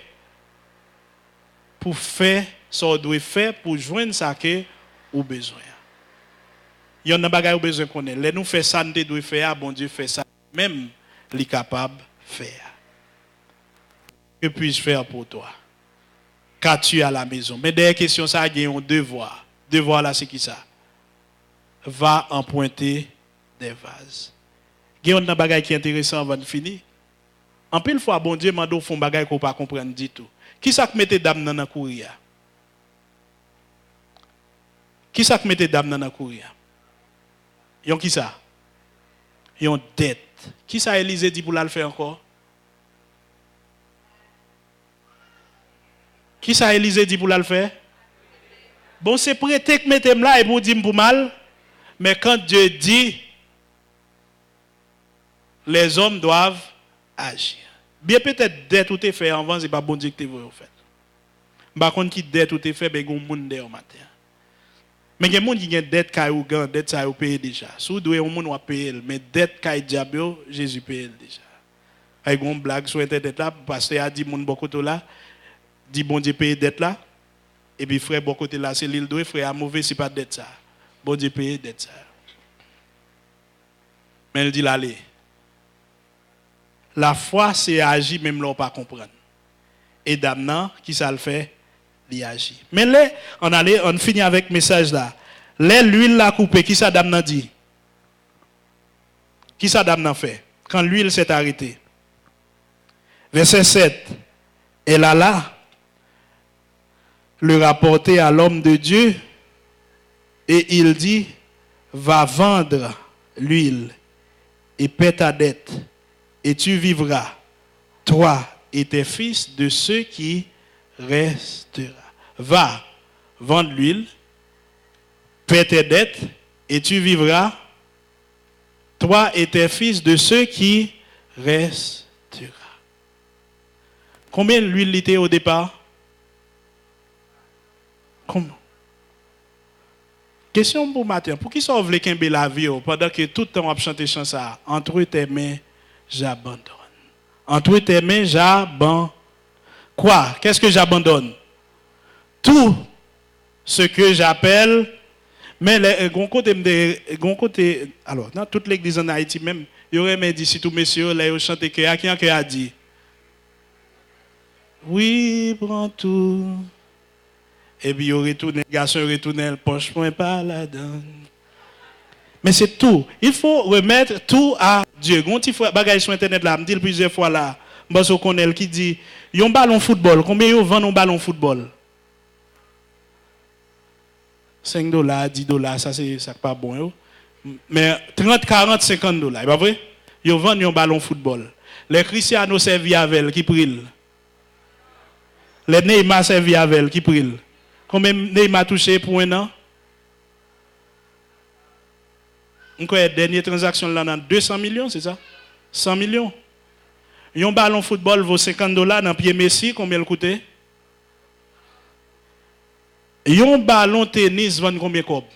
pour faire ce qu'on doit faire pour joindre ça que vous besoin? Il y a un bagage besoin qu'on ait. Nous fait ça, nous devons faire, bon Dieu fait ça, même les capables de faire. Que puis-je faire pour toi? Qu'as-tu à la maison? Mais derrière question ça, il y a un devoir. Devoir là, c'est qui ça? Va emprunter des vases. Il y a un bagage qui est intéressant avant de finir. En pile fois, bon Dieu m'a dit font bagage qu'on pas comprendre du tout. Qui ça qui mette dame dans la courir? Qui ça qui mette dame dans la courir? Yon qui ça? Yon dette. Qui ça Élisée dit pour la le faire encore? Qui ça Élisée dit pour la le faire? Bon, c'est prêter que mettez là et pour dire pour mal. Mais quand Dieu dit, les hommes doivent agir. Bien peut-être dette ou t'es fait avant, c'est pas bon Dieu que t'es voulu faire. Par contre, qui dette ou t'es fait, ben gon monde derrière matin. Mais il y a des gens qui ont dette qui ont gagné, dette ça ont payé déjà. Si vous devez un monde à payer, mais dette qui diable, Jésus paye déjà. Avec une blague sur internet là, pasteur a dit mon beaucoup là, dit bon Dieu paye dette là, et puis frère beaucoup là, c'est l'île doué, frère a mauvais c'est pas dette ça. Bon Dieu paye dette ça. Mais il dit allez. La foi, c'est agir même là, on pas comprendre. Et d'amenant, qui ça le fait? Il agit. Mais là, on finit avec le message là. Là, l'huile l'a coupé, qui ça d'amenant dit? Qui ça d'amenant fait? Quand l'huile s'est arrêtée. Verset 7. Elle alla le rapporter à l'homme de Dieu et il dit, va vendre l'huile et paie ta dette. Et tu vivras, toi et tes fils de ceux qui restera. Va, vendre l'huile, paie tes dettes, et tu vivras, toi et tes fils de ceux qui restera. Combien l'huile était au départ? Comment? Question pour matin. Pour qui ça voulait qu'un la vie pendant que tout le temps on a chanté chant ça? Entre tes mains, j'abandonne. Entre tes mains, j'abandonne. Quoi? Qu'est-ce que j'abandonne? Tout ce que j'appelle. Mais les côté, alors, dans toute l'église en Haïti même, il y aurait même dit, si tout messieurs, là, ils chantent que qui a dit? Oui, prends tout. Et puis, il retourne, le garçon retourne, le poche point pas là-dedans. Mais c'est tout. Il faut remettre tout à Dieu. Quand il faut bagaille sur Internet là, me dit plusieurs fois là, je connais qui dit, il y a un ballon football. Combien ils vendent un ballon football? $5, $10, ça c'est pas bon. Yo. Mais 30, 40, $50, c'est pas vrai? Ils vendent un ballon football. Les Cristiano servent avec qui prient. Les Neymar servent avec qui prient. Combien Neymar touché pour un an? La dernière transaction là dans 200 millions, c'est ça? 100 millions. Un ballon football vaut $50 dans pied Messi, combien le coûte? Un ballon tennis vend combien de copes?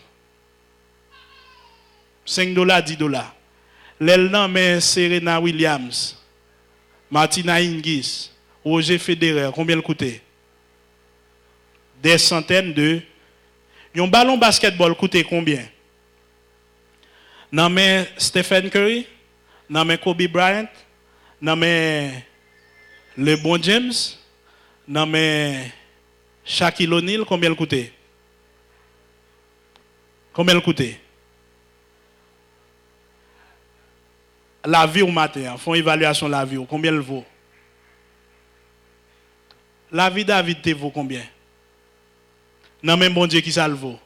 $5, $10. L'elnan mais Serena Williams, Martina Hingis, Roger Federer, combien le coûte? Des centaines de. Un ballon basketball coûte combien? Non mais Stephen Curry, non mais Kobe Bryant, non mais LeBron James, non mais Shaquille O'Neal, combien le coûte? Combien le coûte? La vie au matin, font évaluation de la vie, combien elle vaut? La vie David te vaut combien? Non mais bon Dieu qui ça le vaut?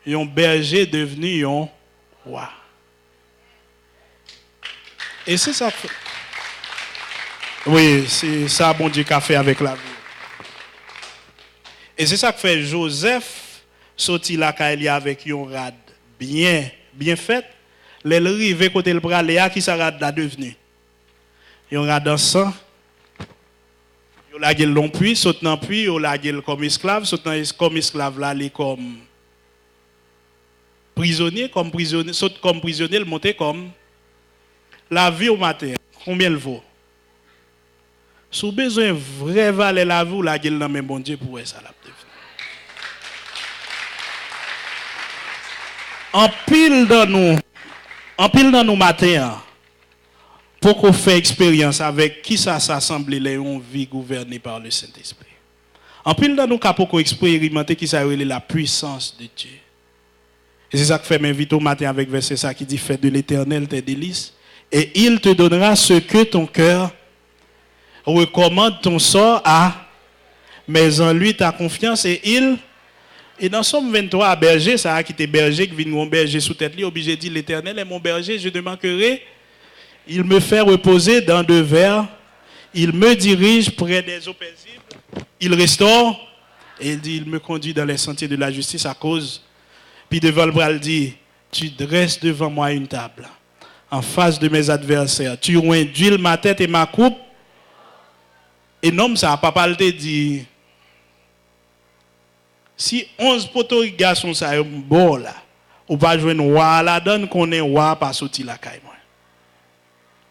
Un berger devenu un roi. Et c'est ça. Oui, c'est ça bon Dieu qui a fait avec la vie. Et c'est ça que fait Joseph sorti la caille avec un rad bien fait. Les rive côté le bras Léa qui ça rad la devenu. Un rad en sang. Yo la gueule long puis saute dans puis yo la gueule comme esclave, saute comme esclave là les comme prisonnier saute comme prisonnier, le monter comme la vie au matin. Combien elle vaut? Si vous avez besoin de vraie valeur la vie, ou la gueule dans même bon Dieu pour ça la en pile dans nous matin pour qu'on fait expérience avec qui ça s'assemble une vie gouvernée par le Saint-Esprit. En pile dans nous cas pour qu'on expérimenter qui ça la puissance de Dieu. Et c'est ça que fait m'invite au matin avec verset ça qui dit fais de l'Éternel tes délices et il te donnera ce que ton cœur recommande ton sort à, mais en lui ta confiance et dans Somme 23 berger ça a quitté berger qui vient mon berger sous tête lui obligé de dire l'Éternel est mon berger je ne manquerai, il me fait reposer dans de verts, il me dirige près des eaux paisibles, il restaure et il dit il me conduit dans les sentiers de la justice à cause puis devant le bras il dit tu dresses devant moi une table en face de mes adversaires, tu induis ma tête et ma coupe. Et non, ça, papa te dit, si 11 poteaux garçons ça bon là, ou pas jouer roi la donne qu'on est roi pas sorti la caille moi.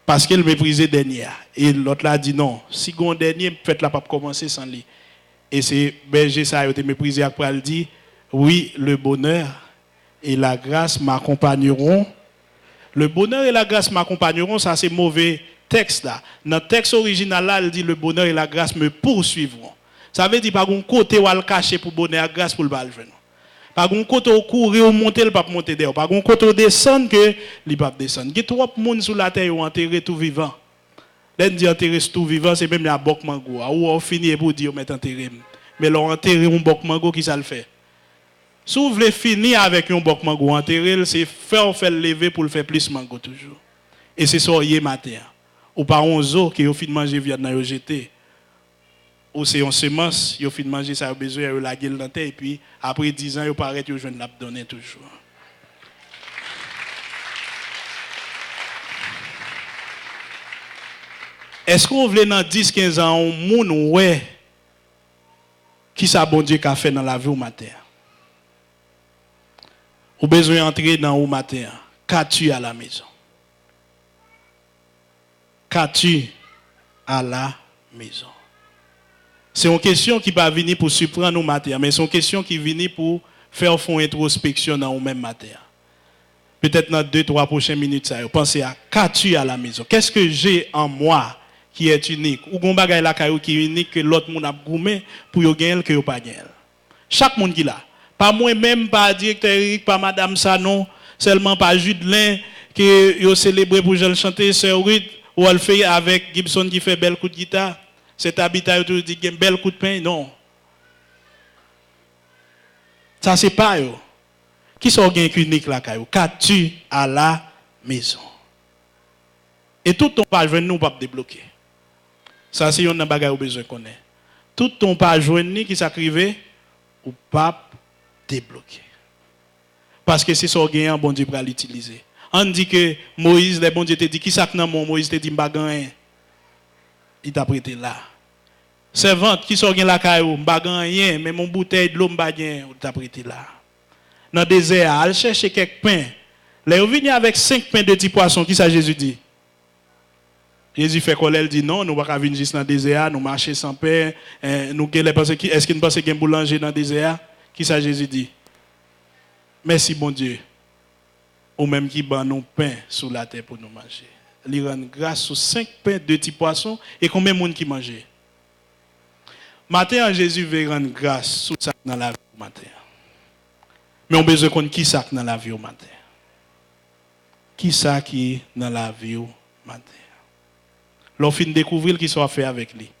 Parce qu'il méprisait dernier. Et l'autre là dit non, si gon dernier faites la pas commencer sans lui. Et c'est berger ça a été méprisé après il dit oui, le bonheur et la grâce m'accompagneront. Le bonheur et la grâce m'accompagneront, ça c'est mauvais texte là. Dans le texte original là, il dit le bonheur et la grâce me poursuivront. Ça veut dire pas un côté où le cacher pour bonheur et grâce pour le bal jeune. Pas un côté où courir ou monter le pas monter dehors. Pas un côté où descendre que le pas descendre. Il y a trop de monde sur la terre où enterré tout vivant. L'un dit enterré tout vivant, c'est même la boc mango. Ou on finit pour dire mettre enterré. Mais l'on enterré un boc mango qui ça le fait. Si vous voulez finir avec un boc mango enterré, c'est faire lever pour le faire plus mango toujours. Et c'est ça hier matin. Ou par 11 jours qui ont fini de manger viande dans jeté. ou c'est une semence, ils fin manger ça, ils besoin de la gueule dans terre et puis après 10 ans, ils paraissent ils jeune l'abdonner toujours. Est-ce qu'on veut dans 10-15 ans, on moun ouais qui ça bon Dieu qu'a fait dans la vie au matin? Ou besoin d'entrer dans au matin? Qu'as-tu à la maison? Qu'as-tu à la maison? C'est une question qui va venir pour surprendre nos matin, mais c'est une question qui vient pour faire fond introspection dans au même matin. Peut-être dans 2-3 prochaines minutes, ça, pensez à qu'as-tu à la maison? Qu'est-ce que j'ai en moi qui est unique? Ou gon bagay la caillou qui est unique que l'autre monde a goumé pour yo gagner que yo pas gagner. Chaque monde qui là. Pas moi-même, pas directeur Eric, pas madame Sanon, seulement pas Judelin que yo célébré pour je le chanter Sœur Ruth ou elle fait avec Gibson qui fait bel coup de guitare. Cet habitat yo dit un bel coup de pain non. Ça c'est pas yo. Qui sont gain unique la caillou? Qu'as-tu à la maison? Et tout ton page nous pas débloquer. Ça c'est un bagage au besoin connaître. Tout ton page ni qui s'acrivé ou pas débloquer. Parce que c'est ça gagnant bon Dieu pour l'utiliser. On dit que Moïse le bon Dieu te dit qui ça nan mon Moïse te dit m'pa gagner. Il t'a prêté là. Servante qui sont gain la caillou m'pa gagner mais mon bouteille de l'eau m'pa gagner, il t'a prêté là. Dans le désert, elle chercher quelques pains. Là, il vient avec 5 pains de petits poissons. Qui ça Jésus dit? Jésus fait quoi? Elle dit non, nous ne pouvons pas venir juste dans le désert, nous marcher sans pain. Est-ce qu'il ne pense qu'il y a un boulanger dans le désert? Qui ça Jésus dit? Merci bon Dieu. Ou même qui bat nos pains sur la terre pour nous manger. Il rend grâce sur 5 pains de petits poissons et combien de monde qui mangeait? Matin, Jésus veut rendre grâce sur ça dans la vie matin. Mais on a besoin de connaître qui ça dans la vie au matin. Qui ça qui dans la vie au matin. L'on fin découvrir qui soit fait avec lui.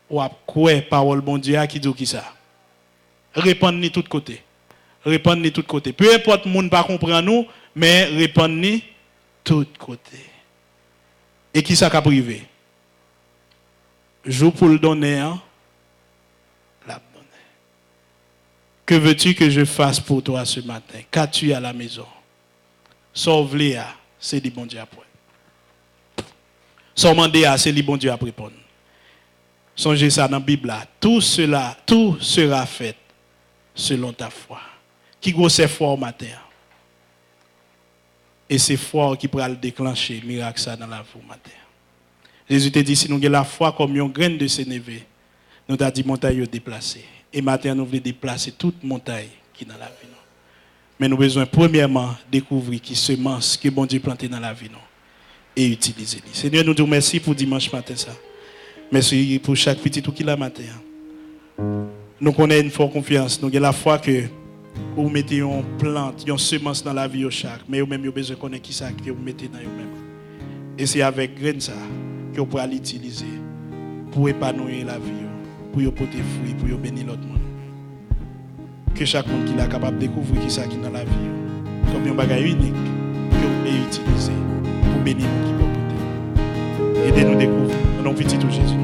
Ou à quoi parole bon Dieu qui dit qui ça. Répondre-ni tout côté. Répondre-ni tout côté. Peu importe le monde pas comprendre nous, mais répondre-ni tout côté. Et qui ça qu'a privé? Joue pour le donner, hein? Que veux-tu que je fasse pour toi ce matin? Qu'as-tu à la maison? Sauve-les, c'est le bon Dieu après. Sormandé, c'est le bon Dieu après répondre. Songez ça dans la Bible. Tout sera fait selon ta foi. Qui grosse foi au matin? Et c'est foi qui pourra le déclencher, miracle ça dans la vie au matin. Jésus te dit, si nous avons la foi comme une graine de sénévé, nous avons dit montagne déplacer. Et maintenant, nous voulons déplacer toute montagne qui est dans la vie. Mais nous avons besoin, premièrement, découvrir qui semence que bon Dieu planté dans la vie. Et utiliser. Seigneur, nous te remercions pour dimanche matin. Ça. Merci pour chaque petit tout qui l'a matin. Nous connaissons une forte confiance. Nous avons la foi que vous mettez une plante, une semence dans la vie au chaque. Mais vous-même, vous avez besoin de connaître qui ça que vous mettez dans vous-même. Et c'est avec graine ça que vous pourrez l'utiliser pour épanouir la vie. Pour porter fruit, pour bénir l'autre monde. Que chaque monde qui est capable de découvrir qui ça qui dans la vie, comme un bagage unique que vous pouvez utiliser pour bénir le monde qui peut porter. Aidez-nous à découvrir. Dans le nom de Jésus.